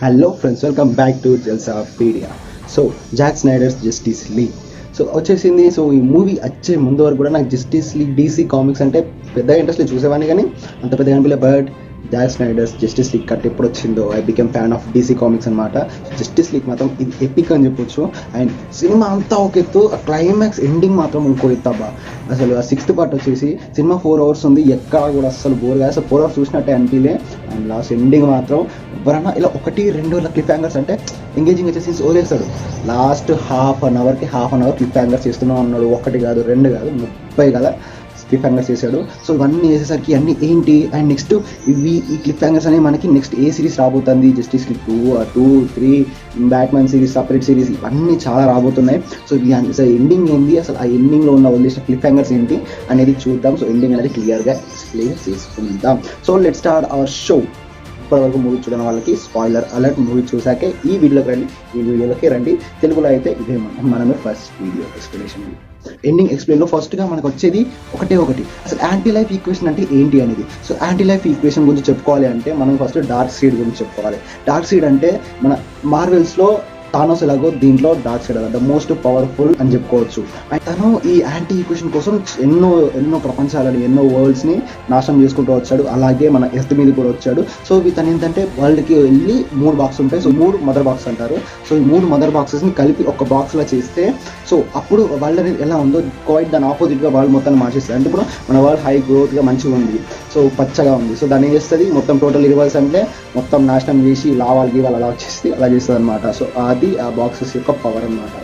Hello friends, welcome back to Jalsapedia. So Zack Snyder's Justice League వచ్చేసింది. So ఈ movie వచ్చే ముందు వరకు కూడా నాకు జస్టిస్ లీగ్ డీసీ కామిక్స్ అంటే పెద్దగా ఇంట్రెస్ట్ చూసేవాడిని, కానీ అంత పెద్దగా అనిపించలే. But Zack Snyder's Justice League cut ఎప్పుడు వచ్చిందో I became fan of DC comics అనమాట. జస్టిస్ లీగ్ మాత్రం ఇది ఎపిక్ అని చెప్పొచ్చు. అండ్ సినిమా అంతా ఒక ఎత్తు, క్లైమాక్స్ ఎండింగ్ మాత్రం ఇంకో ఎత్తు అబ్బా. అసలు ఆ 6th పార్ట్ వచ్చేసి సినిమా 4 hours ఉంది, ఎక్కడ కూడా అసలు బోర్ కాదు, అసలు 4 hours చూసినట్టే అనిపించలే. అండ్ లాస్ట్ ఎండింగ్ మాత్రం ఎవరన్నా ఇలా 1-2 క్లిప్ హ్యాంగర్స్ అంటే ఎంగేజింగ్ వచ్చేసి వదిలేస్తాడు. Last half an hour cliffhangers చేస్తున్నాం అన్నాడు. 1 కాదు 2 కాదు 30 కదా క్లిప్ హ్యాంగర్స్ చేశాడు. సో ఇవన్నీ చేసేసరికి అన్నీ ఏంటి, అండ్ నెక్స్ట్ ఈ క్లిప్ హ్యాంగర్స్ అనేవి మనకి నెక్స్ట్ ఏ సిరీస్ రాబోతుంది, justice league 2, 3, Batman series, separate series, ఇవన్నీ చాలా రాబోతున్నాయి. సో ఎండింగ్ ఏంటి, అసలు ఆ ఎండింగ్లో ఉన్న వదిలేసిన క్లిప్ హ్యాంగర్స్ ఏంటి అనేది చూద్దాం. సో ఎండింగ్ అనేది క్లియర్గా ఎక్స్ప్లెయిన్ చేసుకుందాం. So let's start our show. ఇప్పటివరకు మూవీ చూడని వాళ్ళకి స్పాయిలర్ అలర్ట్. మూవీ చూసాకే ఈ వీడియోలోకి రండి. తెలుగులో అయితే ఇదే మనమే ఫస్ట్ వీడియో ఎక్స్ప్లెనేషన్. ఎండింగ్ ఎక్స్ప్లెయిన్లో ఫస్ట్గా మనకు వచ్చేది ఒకటి, అసలు యాంటీ లైఫ్ ఈక్వేషన్ అంటే ఏంటి అనేది. సో యాంటీ లైఫ్ ఈక్వేషన్ గురించి చెప్పుకోవాలి అంటే మనం ఫస్ట్ డార్క్ సైడ్ గురించి చెప్పుకోవాలి. డార్క్ సైడ్ అంటే మన మార్వెల్స్లో థానోస్ ఎలాగో దీంట్లో dark side the most powerful అని చెప్పుకోవచ్చు. అండ్ తను ఈ యాంటీ ఈక్వేషన్ కోసం ఎన్నో ప్రపంచాలని, ఎన్నో వరల్డ్స్ని నాశనం చేసుకుంటూ వచ్చాడు. అలాగే మన ఎర్త్ మీద కూడా వచ్చాడు. సో తను ఏంటంటే వరల్డ్కి వెళ్ళి 3 బాక్స్ ఉంటాయి. సో 3 మదర్ బాక్స్ అంటారు. సో ఈ 3 మదర్ బాక్సెస్ని కలిపి ఒక బాక్స్లో చేస్తే సో అప్పుడు వరల్డ్ అనేది ఎలా ఉందో క్వైట్ దాని ఆపోజిట్గా వరల్డ్ మొత్తాన్ని మార్చేస్తుంది. అంటే ఇప్పుడు మన వరల్డ్ హై గ్రోత్గా మంచిగా ఉంది, సో పచ్చగా ఉంది. సో దాన్ని ఏం చేస్తుంది, మొత్తం టోటల్ రివర్స్ అంటే మొత్తం నాశనం చేసి లావాలు గీవాలు అలా వచ్చేసి అలా చేస్తుంది అనమాట. సో అది ఆ బాక్సెస్ యొక్క పవర్ అనమాట.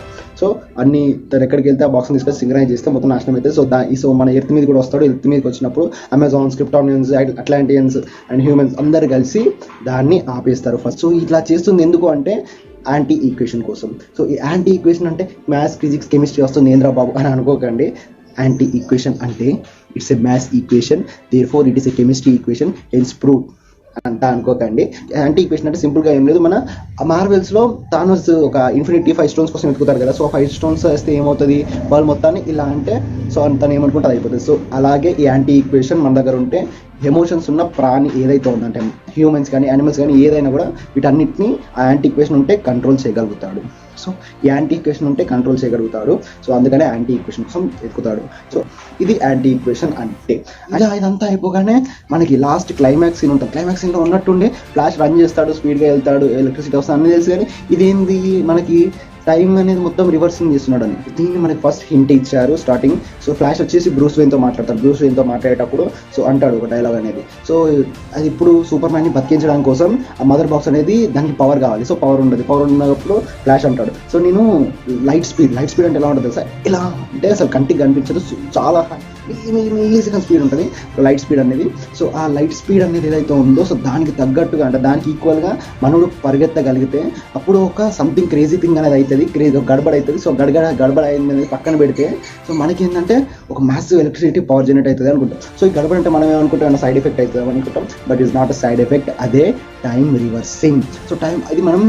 సో అన్ని తను ఎక్కడికి వెళ్తే ఆ బాక్స్ని తీసుకొని సింక్రనైజ్ చేస్తే మొత్తం నాశనం అవుతుంది. సో మన ఎర్త్ మీద కూడా వస్తాడు. ఎర్త్ మీదకి వచ్చినప్పుడు అమెజాన్స్, క్రిప్టానియన్స్, అట్లాంటియన్స్ అండ్ హ్యూమన్స్ అందరు కలిసి దాన్ని ఆపేస్తారు ఫస్ట్. సో ఇట్లా చేస్తుంది ఎందుకు అంటే యాంటీ ఈక్వేషన్ కోసం. సో ఈ యాంటీ ఈక్వేషన్ అంటే మ్యాథ్స్, ఫిజిక్స్, కెమిస్ట్రీ వస్తుంది ఏంద్రా బాబు అని అనుకోకండి. యాంటీ ఈక్వేషన్ అంటే it's a maths equation, therefore it is a chemistry equation, hence prove అంతా అనుకోకండి. యాంటీ ఈక్వేషన్ అంటే సింపుల్గా ఏం లేదు, మన మార్వెల్స్లో థానోస్ ఒక ఇన్ఫినిటీ 5 stones కోసం వెతుకుతారు కదా. సో 5 stones వేస్తే ఏమవుతుంది, వాళ్ళు మొత్తాన్ని ఇలా అంటే సో తను ఏమనుకుంటే అది అయిపోతుంది. సో అలాగే ఈ యాంటీ ఈక్వేషన్ మన దగ్గర ఉంటే ఎమోషన్స్ ఉన్న ప్రాణి ఏదైతే ఉందంటే హ్యూమన్స్ కానీ యానిమల్స్ కానీ ఏదైనా కూడా వీటన్నిటిని ఆ యాంటీ ఈక్వేషన్ ఉంటే కంట్రోల్ చేయగలుగుతాడు. సో ఈ యాంటీ ఈక్వేషన్ ఉంటే కంట్రోల్ చేయగలుగుతాడు. సో అందుకనే యాంటీ ఈక్వేషన్ కోసం ఎత్తుకుతాడు. సో ఇది యాంటీ ఈక్వేషన్ అంటే. అలా ఇదంతా అయిపోగానే మనకి లాస్ట్ క్లైమాక్స్ సీన్ ఉంటుంది. క్లైమాక్స్ సీన్లో ఉన్నట్టుండి ఫ్లాష్ రన్ చేస్తాడు, స్పీడ్గా వెళ్తాడు, ఎలక్ట్రిసిటీ వస్తుంది అన్నీ తెలుసు. కానీ ఇదేంది, మనకి టైం అనేది మొత్తం రివర్సింగ్ చేస్తున్నాడు అని దీన్ని మనకి ఫస్ట్ హింట్ ఇచ్చారు స్టార్టింగ్. సో ఫ్లాష్ వచ్చేసి బ్రూస్ వెయిన్తో మాట్లాడతాడు. బ్రూస్ వెయిన్తో మాట్లాడేటప్పుడు సో అంటాడు ఒక డైలాగ్ అనేది. సో అది ఇప్పుడు సూపర్ మ్యాన్ని బతికించడం కోసం ఆ మదర్ బాక్స్ అనేది దానికి పవర్ కావాలి. సో పవర్ ఉండదు. పవర్ ఉన్నప్పుడు ఫ్లాష్ అంటాడు, సో నేను లైట్ స్పీడ్ అంటే ఎలా ఉంటుంది సార్, ఇలా అంటే అసలు కంటికి కనిపించదు, చాలా మిల్లీ సెకండ్ స్పీడ్ ఉంటుంది లైట్ స్పీడ్ అనేది. సో ఆ లైట్ స్పీడ్ అనేది ఏదైతే ఉందో సో దానికి తగ్గట్టుగా అంటే దానికి ఈక్వల్గా మనోడు పరిగెత్తగలిగితే అప్పుడు ఒక సంథింగ్ క్రేజీ థింగ్ అనేది అవుతుంది, గడబడ అవుతుంది. సో గడబడ అయింది అనేది పక్కన పెడితే సో మనకి ఏంటంటే ఒక మ్యాసివ్ ఎలక్ట్రిసిటీ పవర్ జనరేట్ అవుతుంది అనుకుంటాం. సో ఈ గడబడ అంటే మనం ఏమనుకుంటాం, సైడ్ ఎఫెక్ట్ అవుతుంది అనుకుంటాం. But is not a side effect, అదే టైం రివర్సింగ్. సో టైం అది మనం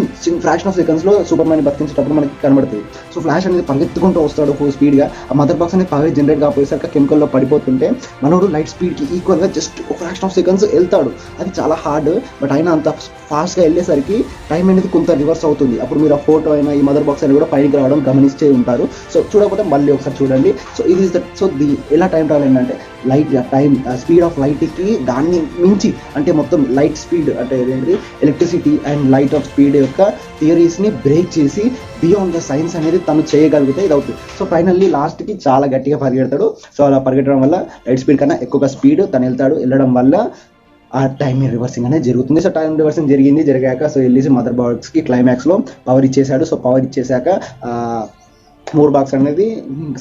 ఫ్రాక్షన్ ఆఫ్ సెకండ్స్లో సూపర్ మ్యాన్ బతికించేటప్పుడు మనకి కనబడుతుంది. సో ఫ్లాష్ అనేది పరిగెత్తుకుంటూ వస్తాడు స్పీడ్గా. ఆ మదర్ బాక్స్ అనేది పవర్ జనరేట్ కాకపోయేసరికి కెమికల్లో పడిపోతుంటే మనోడు లైట్ స్పీడ్కి ఈక్వల్గా జస్ట్ ఒక ఫ్రాక్షన్ ఆఫ్ సెకండ్స్ వెళ్తాడు. అది చాలా హార్డ్, బట్ అయినా అంత ఫాస్ట్గా వెళ్ళేసరికి టైం అనేది కొంత రివర్స్ అవుతుంది. అప్పుడు మీరు ఆ ఫోటో అయినా ఈ మదర్ బాక్స్ అయినా కూడా పైకి రావడం గమనించే ఉంటారు. సో చూడకపోతే మళ్ళీ ఒకసారి చూడండి. సో ఇది సో ఎలా టైం ట్రావెల్ ఏంటంటే లైట్ టైం స్పీడ్ ఆఫ్ లైట్కి దాన్ని మించి అంటే మొత్తం లైట్ స్పీడ్ అంటే ఏంటి electricity and light of speed యొక్క థియరీస్ని బ్రేక్ చేసి బియాండ్ ద సైన్స్ అనేది తను చేయగలిగితే ఇది అవుతుంది. సో ఫైనల్లీ లాస్ట్కి చాలా గట్టిగా పరిగెడతాడు. సో అలా పరిగెట్టడం వల్ల లైట్ స్పీడ్ కన్నా ఎక్కువగా స్పీడ్ తను వెళ్ళడం వల్ల ఆ టైం రివర్సింగ్ అనేది జరుగుతుంది. సో టైం రివర్సింగ్ జరిగాక సో వెళ్ళేసి మదర్ బాక్స్కి క్లైమాక్స్లో పవర్ ఇచ్చేసాడు. సో పవర్ ఇచ్చేసాక 3 బాక్స్ అనేది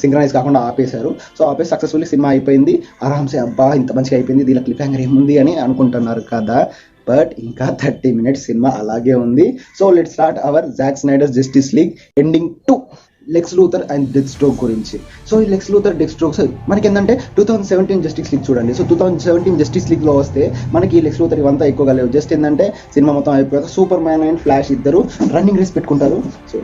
సింక్రనైజ్ కాకుండా ఆపేశారు. సో ఆపేసి సక్సెస్ఫుల్లీ సినిమా అయిపోయింది. ఆరామ్సే అబ్బా ఇంత మంచిగా అయిపోయింది, దీని క్లిప్ హ్యాంగర్ ఏముంది అని అనుకుంటున్నారు కదా. బట్ ఇంకా 30 minutes సినిమా అలాగే ఉంది. So let's start our Zack Snyder's Justice League ending 2. Lex Luthor and Deathstroke గురించి. సో ఈ లెక్స్ లూథర్ డెత్ స్ట్రోక్స్ మనకి ఏంటంటే 2017 జస్టిస్ లీగ్ చూడండి. సో 2017 జస్టిస్ లీగ్లో వస్తే మనకి లెక్స్ లూథర్ ఇవంతా ఎక్కువగా లేవు. జస్ట్ ఏంటంటే సినిమా మొత్తం అయిపోయాక సూపర్ మ్యాన్ అండ్ ఫ్లాష్ ఇద్దరు రన్నింగ్ రేస్ పెట్టుకుంటారు. సో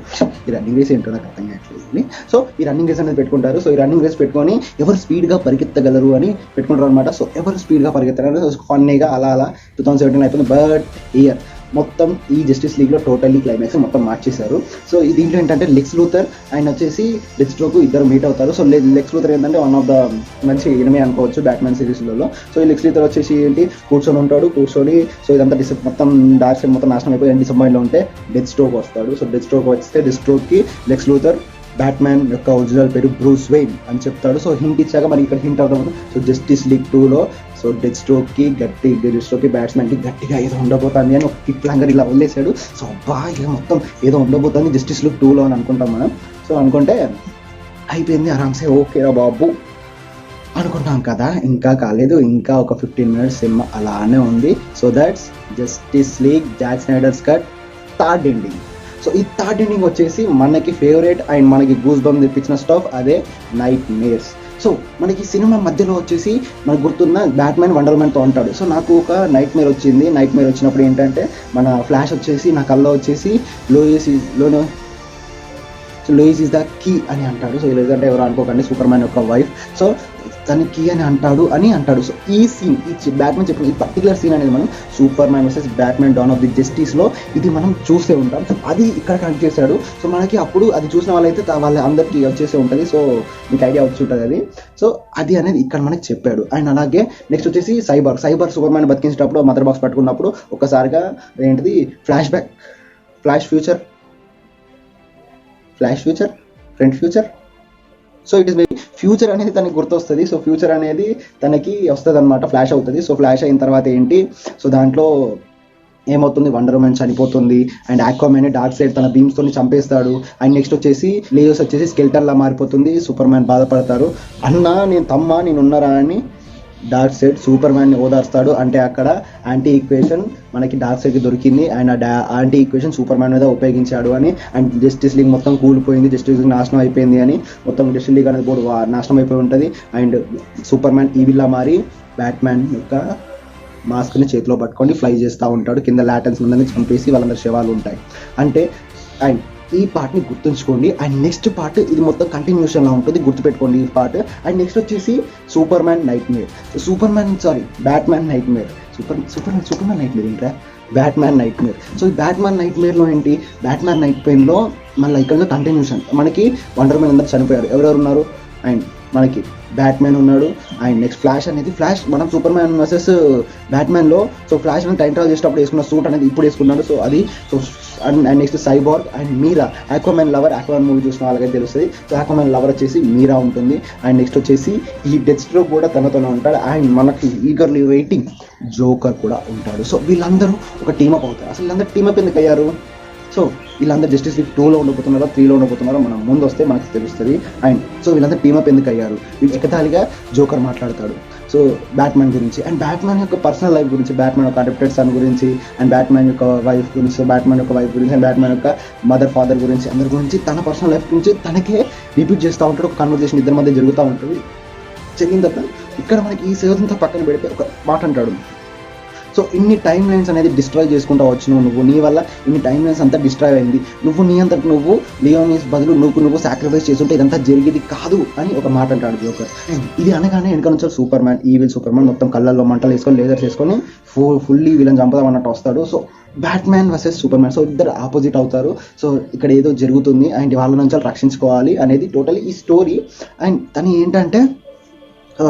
ఈ రన్నింగ్ రేస్ ఏంటో నాకు అర్థం కావట్లేదు. సో ఈ రన్నింగ్ రేస్ అనేది పెట్టుకుంటారు. సో ఈ రన్నింగ్ రేస్ పెట్టుకొని ఎవరు స్పీడ్గా పరిగెత్తగలరు అని పెట్టుకుంటారు అనమాట. సో ఎవరు స్పీడ్గా పరిగెత్తారు ఫన్నీగా అలా 2017 అయిపోయింది. బట్ ఇయర్ మొత్తం ఈ జస్టిస్ లీగ్లో టోటల్లీ క్లైమాక్స్ మొత్తం మార్చేశారు. సో దీంట్లో ఏంటంటే లెక్స్ లూథర్ ఆయన వచ్చేసి డెత్ స్ట్రోక్ ఇద్దరు మీట్ అవుతారు. సో లెక్స్ లూథర్ ఏంటంటే వన్ ఆఫ్ ద మంచి ఎనిమి అనుకోవచ్చు బ్యాట్మ్యాన్ సిరీస్లలో. సో ఈ లెక్స్ లూథర్ వచ్చేసి ఏంటి కూర్చొని ఉంటాడు, కూర్చొని సో ఇదంతా మొత్తం డార్క్ సైడ్ మొత్తం నాశనం అయిపోయి డిసప్పాయింట్లో ఉంటే డెత్ స్ట్రోక్ వస్తాడు. సో డెత్ స్ట్రోక్ వస్తే డెత్ స్ట్రోక్కి లెక్స్ లూథర్ బ్యాట్మ్యాన్ యొక్క ఒరిజినల్ పేరు బ్రూస్ వెయిన్ అని చెప్తాడు. సో హింట్ ఇచ్చాక మనకి ఇక్కడ హింట్ అవుతాం. సో జస్టిస్ లీగ్ 2లో సో డెత్ స్ట్రోక్కి బ్యాట్స్మెన్కి గట్టిగా ఏదో ఉండబోతుంది అని ఒక కిక్ లాంగర్ ఇలా వదిలేశాడు. సో అబ్బా ఇక మొత్తం ఏదో ఉండబోతుంది జస్టిస్ లీగ్ 2లో అని అనుకుంటాం మనం. సో అనుకుంటే అయిపోయింది ఆరామ్సే, ఓకేరా బాబు అనుకుంటాం కదా. ఇంకా కాలేదు, ఇంకా ఒక 15 minutes సినిమా అలానే ఉంది. So that's justice league Jack స్నైడర్స్ cut third ending. So ఈ థర్డ్ ఎండింగ్ వచ్చేసి మనకి ఫేవరెట్ అండ్ మనకి గూస్ బంప్ తెప్పించిన స్టఫ్ అదే నైట్ మేర్స్. సో మనకి సినిమా మధ్యలో వచ్చేసి మనకు గుర్తున్న బ్యాట్మ్యాన్ వండర్ మ్యాన్తో ఉంటాడు. సో నాకు ఒక నైట్ మేర్ వచ్చింది. నైట్ మేర్ వచ్చినప్పుడు ఏంటంటే మన ఫ్లాష్ వచ్చేసి నా కల్లో వచ్చేసి లోయిస్ ఈజ్ ద కీ అని అంటాడు. సో లేదంటే ఎవరు అనుకోకండి, సూపర్ మ్యాన్ యొక్క వైఫ్. సో తన కీ అని అంటాడు. సో ఈ సీన్ ఈ బ్యాట్మ్యాన్ చెప్పిన ఈ పర్టికులర్ సీన్ అనేది మనం Superman versus Batman dawn of the జస్టిస్లో ఇది మనం చూస్తూ ఉంటాం. అది ఇక్కడ కనెక్ట్ చేశాడు. సో మనకి అప్పుడు అది చూసిన వాళ్ళైతే వాళ్ళ అందరికీ వచ్చేసే ఉంటుంది. సో మీకు ఐడియా వచ్చి ఉంటుంది అది. సో అది అనేది ఇక్కడ మనకి చెప్పాడు. అండ్ అలాగే నెక్స్ట్ వచ్చేసి సైబర్ సూపర్ మ్యాన్ బతికించేటప్పుడు మదర్ బాక్స్ పట్టుకున్నప్పుడు ఒక్కసారిగా ఏంటిది flash future front future. So it is maybe future అనేది తనకి గుర్తొస్తుంది. సో ఫ్యూచర్ అనేది తనకి వస్తుంది అనమాట, ఫ్లాష్ అవుతుంది. సో ఫ్లాష్ అయిన తర్వాత ఏంటి, సో దాంట్లో ఏమవుతుంది, వండర్ వుమన్ చనిపోతుంది అండ్ ఆక్వామ్యాన్ డార్క్ సైడ్ తన బీమ్స్ తోని చంపేస్తాడు. అండ్ నెక్స్ట్ వచ్చేసి లేయోస్ వచ్చేసి స్కెల్టన్ లా మారిపోతుంది. సూపర్ మ్యాన్ బాధపడతారు, అన్నా నేనున్నారా అని డార్క్ సైడ్ సూపర్ మ్యాన్ని ఓదార్స్తాడు. అంటే అక్కడ యాంటీ ఈక్వేషన్ మనకి డార్క్ సైడ్కి దొరికింది and anti equation super man మీద ఉపయోగించాడు అని. అండ్ జస్టిస్ లీగ్ మొత్తం కూలిపోయింది, జస్టిస్ లీగ్ నాశనం అయిపోయింది అని, మొత్తం జస్టిస్ లీగ్ అనేది బోర్డు నాశనం అయిపోయి ఉంటుంది. అండ్ సూపర్ మ్యాన్ ఈవిల్లా మారి బ్యాట్మ్యాన్ యొక్క మాస్క్ని చేతిలో పట్టుకొని ఫ్లై చేస్తూ ఉంటాడు. కింద లాటన్స్ ఉందని చంపేసి వాళ్ళందరి శవాలు ఉంటాయి. అంటే అండ్ ఈ పార్ట్ని గుర్తుంచుకోండి. అండ్ నెక్స్ట్ పార్ట్ ఇది మొత్తం కంటిన్యూషన్లా ఉంటుంది, గుర్తుపెట్టుకోండి ఈ పార్ట్. అండ్ నెక్స్ట్ వచ్చేసి బ్యాట్మ్యాన్ నైట్ మేర్ ఏంట్రా బ్యాట్మ్యాన్ నైట్ మేర్. సో ఈ బ్యాట్మ్యాన్ నైట్ మేర్లో ఏంటి, బ్యాట్మ్యాన్ నైట్ పెయిన్లో మళ్ళీ ఇక్కడ కంటిన్యూషన్ మనకి వండర్ మ్యాన్ అందరూ చనిపోయారు. ఎవరెవరు ఉన్నారు, అండ్ మనకి బ్యాట్మ్యాన్ ఉన్నాడు. అండ్ నెక్స్ట్ ఫ్లాష్ మనం సూపర్ మ్యాన్ వర్సెస్ బ్యాట్మ్యాన్లో సో ఫ్లాష్ మనం టైం ట్రావెల్ చేసేటప్పుడు వేసుకున్న సూట్ అనేది ఇప్పుడు వేసుకున్నాడు. సో అది so and next Cyborg and Mera, Aquaman movie చూసిన వాళ్ళకైతే తెలుస్తుంది. సో ఆక్వామ్యాన్ లవర్ వచ్చేసి మీరా ఉంటుంది. అండ్ నెక్స్ట్ వచ్చేసి ఈ డెత్ స్ట్రోక్ కూడా తనతోనే ఉంటాడు. అండ్ మనకి ఈగర్లీ వెయిటింగ్ జోకర్ కూడా ఉంటాడు. సో వీళ్ళందరూ ఒక టీమప్ అవుతారు. అసలు వీళ్ళందరూ టీమప్ ఎందుకు అయ్యారు, సో వీళ్ళందరూ జస్టిస్ లీగ్ 2లో ఉండబోతున్నారో 3లో ఉండబోతున్నారో మనం ముందు వస్తే మనకు తెలుస్తుంది. అండ్ సో వీళ్ళందరూ టీమప్ ఎందుకు అయ్యారు, వీళ్ళు ఎకతాళిగా జోకర్ మాట్లాడతాడు సో బ్యాట్మ్యాన్ గురించి అండ్ బ్యాట్మ్యాన్ యొక్క పర్సనల్ లైఫ్ గురించి, బ్యాట్మ్యాన్ యొక్క అడాప్టెడ్ సన్ గురించి అండ్ బ్యాట్మ్యాన్ యొక్క వైఫ్ గురించి, అండ్ బ్యాట్మ్యాన్ యొక్క మదర్ ఫాదర్ గురించి, అందరి గురించి తన పర్సనల్ లైఫ్ గురించి తనకే రిపీట్ చేస్తూ ఉంటాడు. ఒక కన్వర్జేషన్ ఇద్దరి మధ్య జరుగుతూ ఉంటుంది. జరిగిన తర్వాత ఇక్కడ మనకి ఈ సేవతంతా పక్కన పెడితే ఒక మాట అంటాడు. సో ఇన్ని టైం లైన్స్ అనేది డిస్ట్రాయ్ చేసుకుంటూ వచ్చినావు నువ్వు, నీ వల్ల ఇన్ని టైం లైన్స్ అంతా డిస్ట్రాయ్ అయింది, నీ అంతటి నువ్వు లియోనీస్ బదులు నువ్వు సాక్రిఫైస్ చేస్తుంటే ఇదంతా జరిగేది కాదు అని ఒక మాట అంటాడు జోకర్. ఇది అనగానే వెనక నుంచి సూపర్ మ్యాన్ మొత్తం కళ్ళల్లో మంటలు వేసుకొని లేజర్స్ వేసుకొని ఫుల్లీ వీళ్ళని చంపుదాం అన్నట్టు వస్తాడు. So Batman versus super man, so ఇద్దరు ఆపోజిట్ అవుతారు. సో ఇక్కడ ఏదో జరుగుతుంది అండ్ వాళ్ళ నుంచి రక్షించుకోవాలి అనేది టోటలీ ఈ స్టోరీ. అండ్ తను ఏంటంటే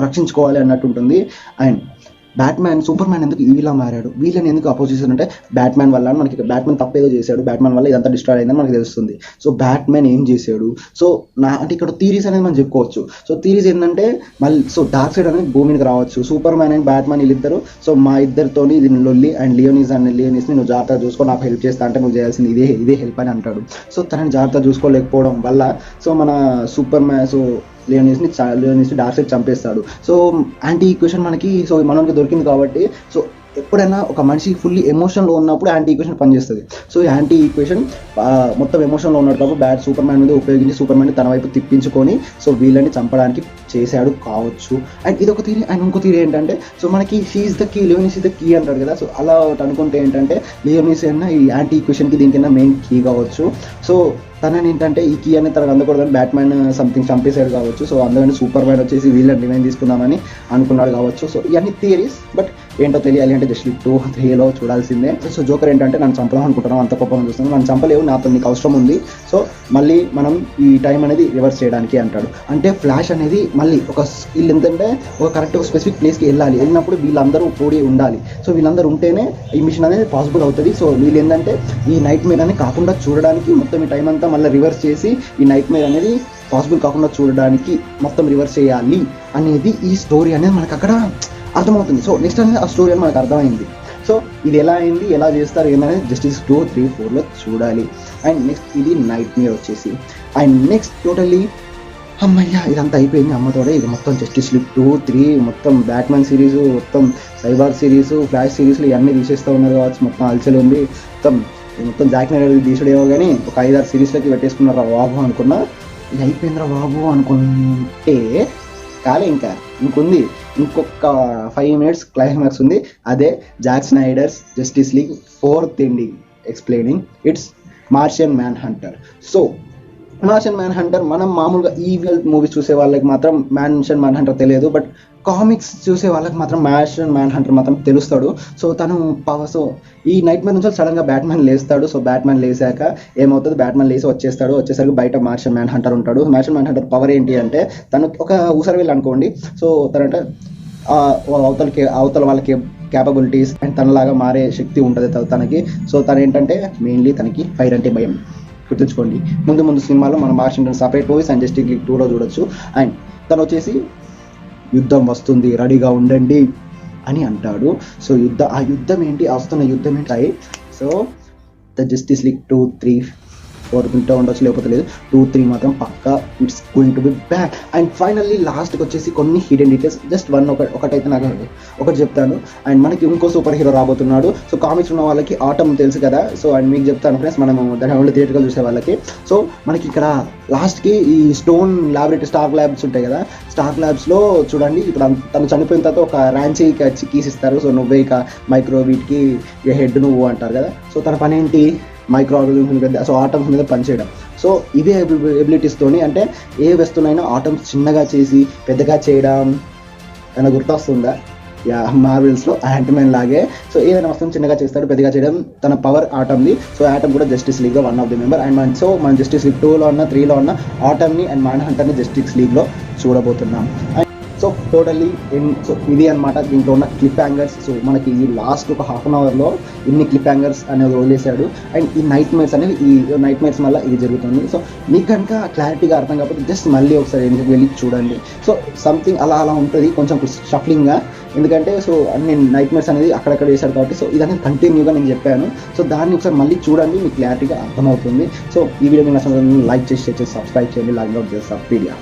రక్షించుకోవాలి అన్నట్టు ఉంటుంది. అండ్ సూపర్ మ్యాన్ ఎందుకు ఈవిలా మారాడు, వీళ్ళని ఎందుకు అపోజిషన్ అంటే బ్యాట్మ్యాన్ వల్ల, మనకి బ్యాట్మ్యాన్ తప్పేదో చేశాడు, బ్యాట్మ్యాన్ వల్ల ఇదంతా డిస్ట్రాయ్ అయిందని మనకి తెలుస్తుంది. సో బ్యాట్మ్యాన్ ఏం చేశాడు, సో అంటే ఇక్కడ థీరీస్ అనేది మనం చెప్పుకోవచ్చు. సో థీరీస్ ఏంటంటే మళ్ళీ సో డార్క్ సైడ్ అనేది భూమికి రావచ్చు, సూపర్ మ్యాన్ అండ్ బ్యాట్మ్యాన్ వీళ్ళిద్దరు సో మా ఇద్దరితోని ఇది లొల్లి అండ్ లియోనీస్ని నువ్వు జాగ్రత్తగా చూసుకో, నాకు హెల్ప్ చేస్తా అంటే నువ్వు చేయాల్సింది ఇదే హెల్ప్ అని అంటాడు. సో తనని జాగ్రత్తగా చూసుకోలేకపోవడం వల్ల సో మన సూపర్ మ్యాన్ సో లియోనీస్ని డార్క్ సైడ్ చంపేస్తాడు. సో యాంటీ ఈక్వేషన్ మనకి సో మనకి దొరికింది కాబట్టి సో ఎప్పుడైనా ఒక మనిషి ఫుల్లీ ఎమోషన్లో ఉన్నప్పుడు యాంటీ ఈక్వేషన్ పనిచేస్తుంది. సో యాంటీ ఈక్వేషన్ మొత్తం ఎమోషన్లో ఉన్నాడు కాబట్టి సూపర్ మ్యాన్ మీద ఉపయోగించి సూపర్ మ్యాన్ని తన వైపు తిప్పించుకొని సో వీళ్ళని చంపడానికి చేశాడు కావచ్చు. అండ్ ఇదొక థియరీ. అండ్ ఇంకో థియరీ ఏంటంటే సో మనకి లియోనీస్ ఇస్ ద కీ అంటాడు కదా, సో అలా ఒకటి అనుకుంటే ఏంటంటే లియోనీస్ అన్న ఈ యాంటీ ఈక్వేషన్కి దీనికన్నా మెయిన్ కీ కావచ్చు. సో తనని ఏంటంటే ఈ కీ అనేది తనకు అందకూడదని బ్యాట్మ్యాన్ సంథింగ్ చంపేశాడు కావచ్చు. సో అందుకని సూపర్ మ్యాన్ వచ్చేసి వీళ్ళని డివైన్ తీసుకుందామని అనుకున్నాడు కావచ్చు. సో ఇవన్నీ థియరీస్, బట్ ఏంటో తెలియాలి అంటే జస్ట్ 2, 3లో చూడాల్సిందే. సో జోకర్ ఏంటంటే నన్ను చంపడం అనుకుంటున్నాం, అంత కోపం చూస్తున్నాను, నన్ను చంపలేవు, నాతో నీకు అవసరం ఉంది, సో మళ్ళీ మనం ఈ టైం అనేది రివర్స్ చేయడానికి అంటాడు. అంటే ఫ్లాష్ అనేది మళ్ళీ వీళ్ళు ఏంటంటే ఒక కరెక్ట్ ఒక స్పెసిఫిక్ ప్లేస్కి వెళ్ళినప్పుడు వీళ్ళందరూ కూడి ఉండాలి. సో వీళ్ళందరూ ఉంటేనే ఈ మిషన్ అనేది పాసిబుల్ అవుతుంది. సో వీళ్ళు ఏంటంటే ఈ నైట్ మేర్ అనేది కాకుండా చూడడానికి మొత్తం ఈ టైం అంతా మళ్ళీ రివర్స్ చేసి ఈ నైట్ మేర్ అనేది పాసిబుల్ కాకుండా చూడడానికి మొత్తం రివర్స్ చేయాలి అనేది ఈ స్టోరీ అనేది మనకు అక్కడ అర్థమవుతుంది. సో నెక్స్ట్ అనేది ఆ స్టోరీ అని మనకు అర్థమైంది. సో ఇది ఎలా అయింది, ఎలా చేస్తారు ఏంటనేది జస్టిస్ 2, 3, 4లో చూడాలి. అండ్ నెక్స్ట్ ఇది నైట్ మేర్ వచ్చేసి. అండ్ నెక్స్ట్ టోటల్లీ అమ్మయ్య ఇదంతా అయిపోయింది అమ్మతోడే. ఇది మొత్తం జస్టిస్ లీగ్ 2, 3 మొత్తం బ్యాట్మ్యాన్ సిరీస్, మొత్తం సైబార్ సిరీస్, ఫ్లాష్ సిరీస్లు ఇవన్నీ తీసేస్తూ ఉన్నారు కావచ్చు. మొత్తం అలసలు ఉంది మొత్తం జాక్ స్నైడర్ తీసుడేమో కానీ ఒక 5-6 సిరీస్లకి పెట్టేసుకున్నారా బాబు అనుకున్నా. ఇది అయిపోయిందిరా బాబు అనుకుంటే కాలే, ఇంకొంది ఇంకొక 5 minutes క్లైమాక్స్ ఉంది. అదే Jack Snyder's Justice league 4th ending explaining it's Martian man Hunter. So Martian man Hunter మనం మామూలుగా ఈవిల్ మూవీస్ చూసే వాళ్ళకి మాత్రం మార్షియన్ మ్యాన్ హంటర్ తెలియదు, బట్ కామిక్స్ చూసే వాళ్ళకి మాత్రం మార్షియన్ మ్యాన్ హంటర్ మాత్రం తెలుస్తాడు. సో తను సో ఈ నైట్ మ్యాన్ నుంచి సడన్గా బ్యాట్మ్యాన్ లేస్తాడు. సో బ్యాట్మ్యాన్ లేసాక ఏమవుతుంది, బ్యాట్మ్యాన్ లేసి వచ్చేసరికి బయట మార్షియన్ మ్యాన్ హంటర్ ఉంటాడు. మార్షియన్ మ్యాన్ హంటర్ పవర్ ఏంటి అంటే తను ఒక ఊసరవేలు అనుకోండి. సో తనంటే అవతల వాళ్ళకి క్యాపబిలిటీస్ అండ్ తనలాగా మారే శక్తి ఉంటుంది తనకి. సో తను ఏంటంటే మెయిన్లీ తనకి ఫైర్ అంటే భయం. గుర్తుంచుకోండి, ముందు సినిమాలో మనం Martian separate movies and justice league 2లో చూడొచ్చు. అండ్ తను వచ్చేసి యుద్ధం వస్తుంది రెడీగా ఉండండి అని అంటాడు. సో ఆ యుద్ధం ఏంటి, వస్తున్న యుద్ధం ఏంటి. సో ద జస్టిస్ లీగ్ 2, 3, 4 వింటూ ఉండొచ్చు, లేకపోతే లేదు 2, 3 మాత్రం పక్కా it's going to be back. And finally లాస్ట్కి వచ్చేసి కొన్ని హిడెన్ డీటెయిల్స్, జస్ట్ ఒకటైతే నాకు ఒకటి చెప్తాను. అండ్ మనకి ఇంకో సూపర్ హీరో రాబోతున్నాడు. సో కామిక్స్ ఉన్న వాళ్ళకి ఆటమ్ తెలుసు కదా. సో అండ్ మీకు చెప్తాను ఫ్రెండ్స్, మనము దాని ఓన్లీ థియేటర్గా చూసే వాళ్ళకి. సో మనకి ఇక్కడ లాస్ట్కి ఈ స్టోన్ ల్యాబొరేటరీ స్టార్ ల్యాబ్స్ ఉంటాయి కదా, స్టార్ ల్యాబ్స్లో చూడండి ఇప్పుడు తను చనిపోయిన తర్వాత ఒక ర్యాంచీకి వచ్చి కీస్ ఇస్తారు. సో నువ్వే ఇక మైక్రో వీటికి హెడ్ నువ్వు అంటారు కదా. సో తన పని ఏంటి, మైక్రో ఆర్గానిజం మీద, సో ఆటమ్స్ మీద పనిచేయడం. సో ఇవే ఎబిలిటీస్తోని అంటే ఏ వస్తువునైనా ఆటమ్స్ చిన్నగా చేసి పెద్దగా చేయడం ఏమైనా గుర్తొస్తుందా? మార్వెల్స్లో యాంట్మ్యాన్ లాగే. సో ఏదైనా వస్తువుని చిన్నగా చేస్తాడు, పెద్దగా చేయడం తన పవర్ ఆటమ్ది. సో ఆటమ్ కూడా జస్టిస్ లీగ్లో one of the member. And మనం జస్టిస్ లీగ్ 2లో ఉన్న 3లో ఉన్న ఆటమ్ని అండ్ మ్యాన్ హంటర్ని జస్టిస్ లీగ్లో చూడబోతున్నాం. సో టోటల్లీ సో ఇది అనమాట దీంట్లో ఉన్న క్లిప్ హ్యాంగర్స్. సో మనకి ఈ లాస్ట్ ఒక ½ an hourలో ఇన్ని క్లిప్ హ్యాంగర్స్ అనేది వదిలేశాడు. అండ్ ఈ నైట్ మేర్స్ అనేవి ఈ నైట్ మేర్స్ వల్ల ఇది జరుగుతుంది. సో మీకు కనుక క్లారిటీగా అర్థం కాకపోతే జస్ట్ మళ్ళీ ఒకసారి ఎందుకు వెళ్ళి చూడండి. సో సంథింగ్ అలా ఉంటుంది కొంచెం షఫ్లింగ్గా, ఎందుకంటే సో అన్ని నైట్ మేర్స్ అనేది అక్కడక్కడ వేశాడు కాబట్టి. సో ఇదనేది కంటిన్యూగా నేను చెప్పాను. సో దాన్ని ఒకసారి మళ్ళీ చూడండి, మీకు క్లారిటీగా అర్థమవుతుంది. సో ఈ వీడియో మీకు నచ్చినట్లయితే లైక్ చేసి షేర్ చేసి సబ్స్క్రైబ్ చేయండి. లాగిన్ అవుట్ చేస్తాను పీడియా.